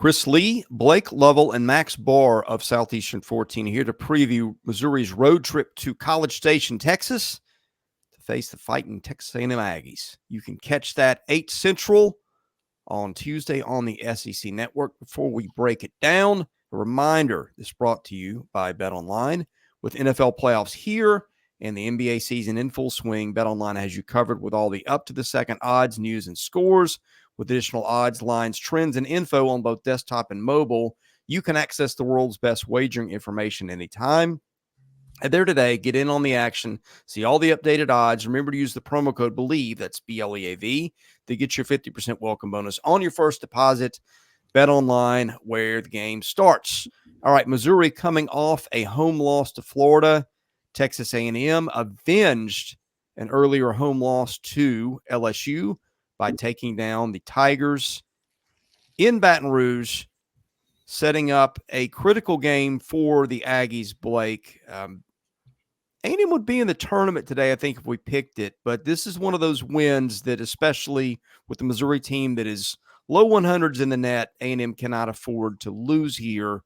Chris Lee, Blake Lovell, and Max Barr of Southeastern 14 here to preview Missouri's road trip to College Station, Texas, to face the fighting Texas A&M Aggies. You can catch that 8 Central on Tuesday on the SEC Network. Before we break it down, a reminder, this brought to you by BetOnline. With NFL playoffs here and the NBA season in full swing, BetOnline has you covered with all the up-to-the-second odds, news, and scores. With additional odds, lines, trends, and info on both desktop and mobile, you can access the world's best wagering information anytime. Head there today, get in on the action, see all the updated odds. Remember to use the promo code BELIEVE, that's BLEAV, to get your 50% welcome bonus on your first deposit. Bet online where the game starts. All right, Missouri coming off a home loss to Florida. Texas A&M avenged an earlier home loss to LSU by taking down the Tigers in Baton Rouge, setting up a critical game for the Aggies, Blake. A&M would be in the tournament today, I think, if we picked it, but this is one of those wins that, especially with the Missouri team that is low 100s in the net, A&M cannot afford to lose here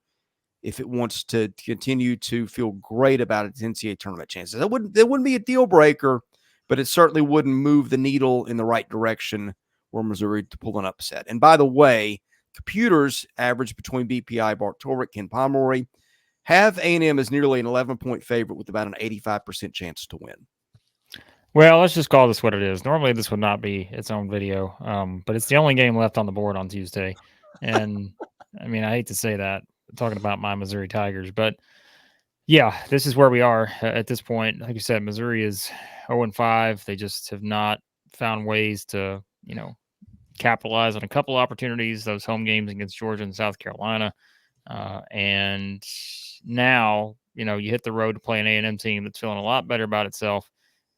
if it wants to continue to feel great about its NCAA tournament chances. That wouldn't be a deal breaker, but it certainly wouldn't move the needle in the right direction for Missouri to pull an upset. And by the way, computers average between BPI, Bart Torvik, Ken Pomeroy have A&M as nearly an 11-point favorite with about an 85% chance to win. Well, let's just call this what it is. Normally, this would not be its own video, but it's the only game left on the board on Tuesday. And, I mean, I hate to say that, talking about my Missouri Tigers, but, yeah, this is where we are at this point. Like you said, Missouri is 0-5. They just have not found ways to, capitalize on a couple opportunities, those home games against Georgia and South Carolina. And now, you hit the road to play an A&M team that's feeling a lot better about itself.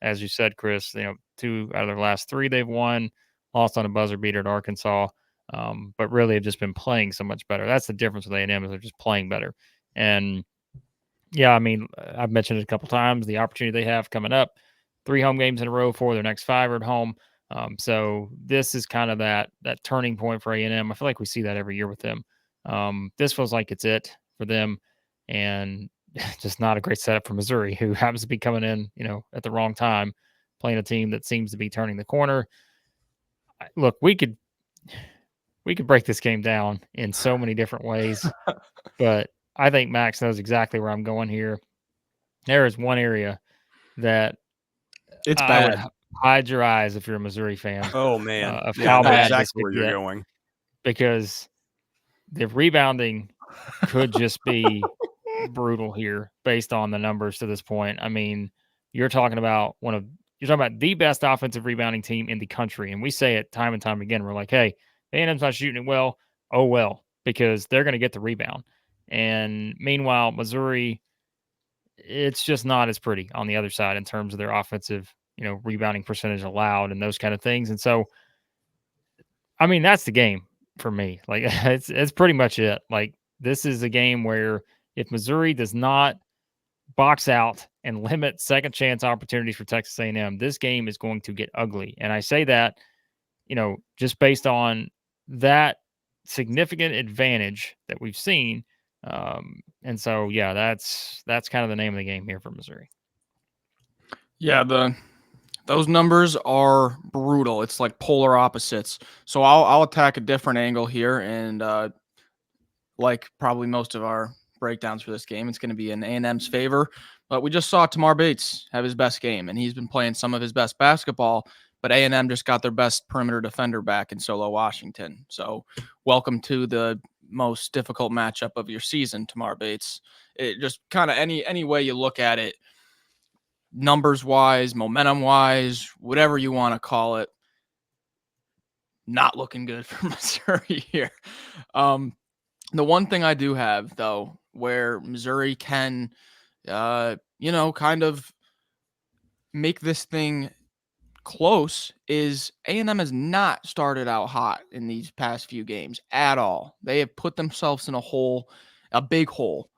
As you said, Chris, 2 out of their last 3 they've won, lost on a buzzer beater at Arkansas, but really have just been playing so much better. That's the difference with A&M, is they're just playing better. And, yeah, I mean, I've mentioned it a couple times, the opportunity they have coming up, 3 home games in a row, 4 of their next 5 are at home. So this is kind of that turning point for A&M. I feel like we see that every year with them. This feels like it's it for them, and just not a great setup for Missouri, who happens to be coming in, at the wrong time, playing a team that seems to be turning the corner. Look, we could break this game down in so many different ways, but I think Max knows exactly where I'm going here. There is one area that it's I bad. would hide your eyes if you're a Missouri fan. Oh, man. Of how bad exactly this could where you're get, going. because the rebounding could just be brutal here based on the numbers to this point. I mean, you're talking about the best offensive rebounding team in the country. And we say it time and time again. We're like, hey, A&M's not shooting it well. Oh, well, because they're going to get the rebound. And meanwhile, Missouri, it's just not as pretty on the other side in terms of their offensive, rebounding percentage allowed and those kind of things. And so, I mean, that's the game for me. Like, it's pretty much it. Like, this is a game where if Missouri does not box out and limit second chance opportunities for Texas A&M, this game is going to get ugly. And I say that, just based on that significant advantage that we've seen. And so, yeah, that's kind of the name of the game here for Missouri. Yeah, those numbers are brutal. It's like polar opposites. So I'll attack a different angle here, and like probably most of our breakdowns for this game, it's going to be in A&M's favor. But we just saw Tamar Bates have his best game, and he's been playing some of his best basketball. But A&M just got their best perimeter defender back in Solo Washington. So welcome to the most difficult matchup of your season, Tamar Bates. It just kind of any way you look at it, numbers-wise, momentum-wise, whatever you want to call it, not looking good for Missouri here. The one thing I do have, though, where Missouri can, kind of make this thing close is A&M has not started out hot in these past few games at all. They have put themselves in a big hole,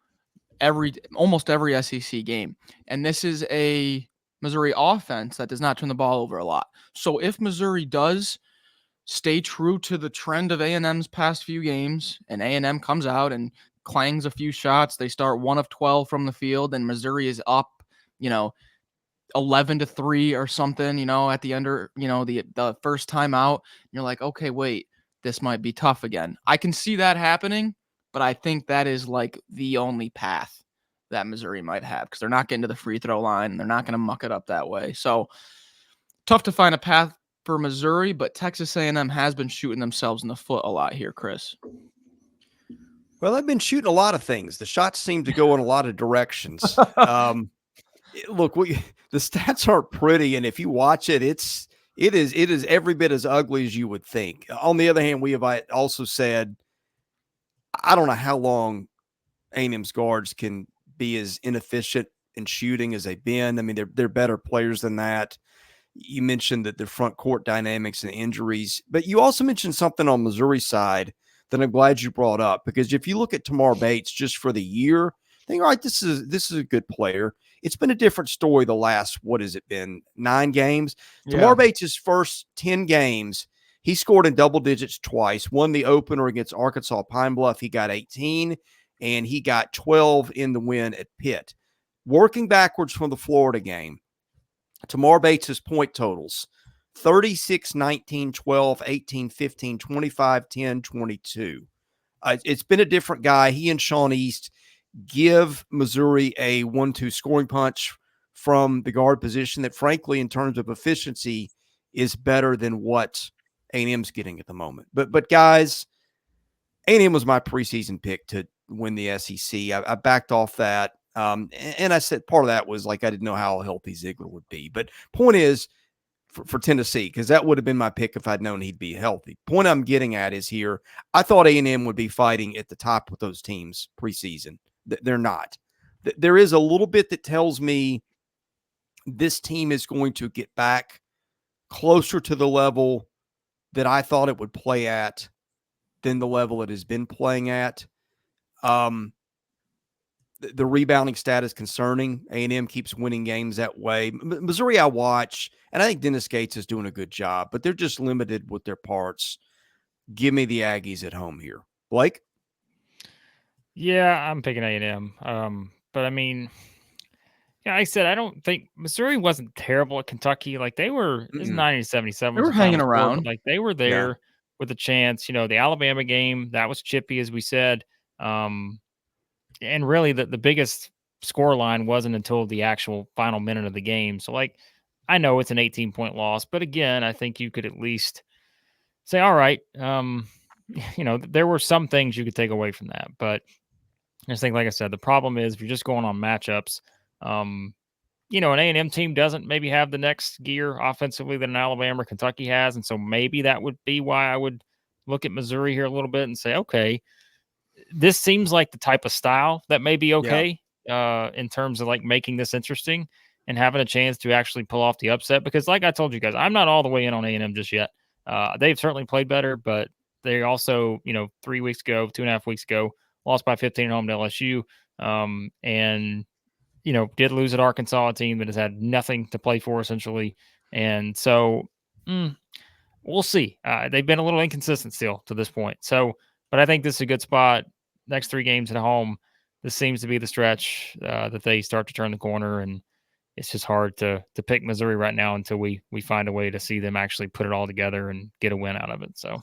almost every SEC game. And this is a Missouri offense that does not turn the ball over a lot. So if Missouri does stay true to the trend of A&M's past few games, and A&M comes out and clangs a few shots. They start 1 of 12 from the field, and Missouri is up, 11-3 or something, at the under, the first time out. You're like, okay, wait, this might be tough again. I can see that happening, but I think that is like the only path that Missouri might have, because they're not getting to the free throw line and they're not going to muck it up that way. So tough to find a path for Missouri, but Texas A&M has been shooting themselves in the foot a lot here, Chris. Well, they've been shooting a lot of things. The shots seem to go in a lot of directions. Look, the stats aren't pretty, and if you watch it, it is every bit as ugly as you would think. On the other hand, we have also said, I don't know how long A&M's guards can be as inefficient in shooting as they've been. I mean, they're better players than that. You mentioned that the front court dynamics and injuries, but you also mentioned something on Missouri's side that I'm glad you brought up, because if you look at Tamar Bates just for the year, think, all right, this is a good player. It's been a different story the last, what has it been, 9 games? Yeah. Tamar Bates' first 10 games, he scored in double digits twice. Won the opener against Arkansas Pine Bluff. He got 18, and he got 12 in the win at Pitt. Working backwards from the Florida game, Tamar Bates' point totals: 36, 19, 12, 18, 15, 25, 10, 22. It's been a different guy. He and Sean East give Missouri a 1-2 scoring punch from the guard position that, frankly, in terms of efficiency, is better than what A&M's getting at the moment. But guys, A&M was my preseason pick to win the SEC. I backed off that. And I said part of that was like I didn't know how healthy Ziegler would be. But point is, for Tennessee, because that would have been my pick if I'd known he'd be healthy. Point I'm getting at is here, I thought A&M would be fighting at the top with those teams preseason. They're not. There is a little bit that tells me this team is going to get back closer to the level that I thought it would play at than the level it has been playing at. The rebounding stat is concerning. A&M keeps winning games that way. Missouri I watch, and I think Dennis Gates is doing a good job, but they're just limited with their parts. Give me the Aggies at home here. Blake? Yeah, I'm picking A&M. But I mean, yeah, like I said, I don't think Missouri wasn't terrible at Kentucky. Like they were, it was 90-77. They were hanging around. But like they were there with a chance. The Alabama game, that was chippy, as we said. And really the biggest score line wasn't until the actual final minute of the game. So like, I know it's an 18-point loss, but again, I think you could at least say, all right, there were some things you could take away from that. But I just think, like I said, the problem is if you're just going on matchups, an A&M team doesn't maybe have the next gear offensively that an Alabama or Kentucky has. And so maybe that would be why I would look at Missouri here a little bit and say, okay, this seems like the type of style that may be okay in terms of like making this interesting and having a chance to actually pull off the upset. Because like I told you guys, I'm not all the way in on A&M just yet. They've certainly played better, but they also, 3 weeks ago, 2.5 weeks ago, lost by 15 at home to LSU. And did lose at Arkansas, a team that has had nothing to play for essentially. And so we'll see. They've been a little inconsistent still to this point. So, but I think this is a good spot. Next 3 games at home, this seems to be the stretch that they start to turn the corner, and it's just hard to pick Missouri right now until we find a way to see them actually put it all together and get a win out of it. So,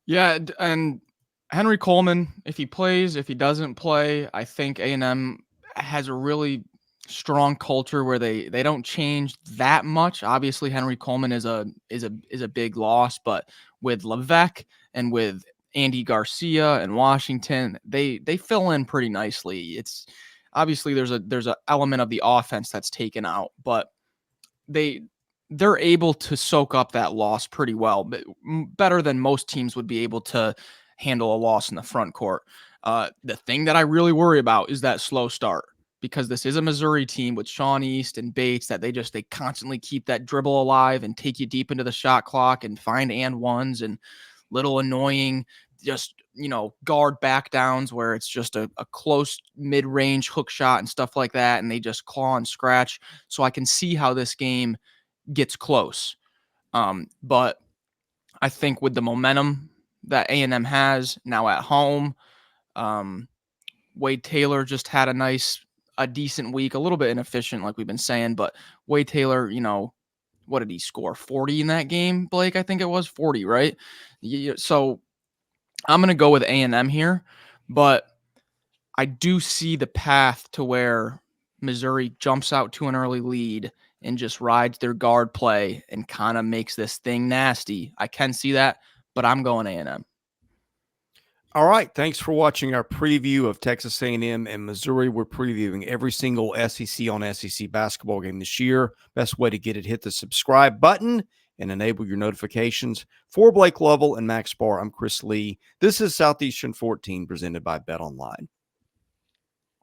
yeah, and Henry Coleman, if he plays, if he doesn't play, I think A&M has a really strong culture where they don't change that much. Obviously, Henry Coleman is a big loss, but with Levesque and with Andy Garcia and Washington, they fill in pretty nicely. It's obviously there's a element of the offense that's taken out, but they're able to soak up that loss pretty well, but better than most teams would be able to handle a loss in the front court. The thing that I really worry about is that slow start, because this is a Missouri team with Sean East and Bates that they constantly keep that dribble alive and take you deep into the shot clock and find and ones and little annoying, just, guard back downs where it's just a close mid-range hook shot and stuff like that. And they just claw and scratch. So I can see how this game gets close. But I think with the momentum that A&M has now at home, Wade Taylor just had a decent week, a little bit inefficient, like we've been saying, but Wade Taylor, what did he score? 40 in that game, Blake? I think it was 40, right? So I'm going to go with A&M here, but I do see the path to where Missouri jumps out to an early lead and just rides their guard play and kind of makes this thing nasty. I can see that, but I'm going A&M. All right. Thanks for watching our preview of Texas A&M and Missouri. We're previewing every single SEC on SEC basketball game this year. Best way to get it, hit the subscribe button and enable your notifications. For Blake Lovell and Max Barr, I'm Chris Lee. This is Southeastern 14 presented by BetOnline.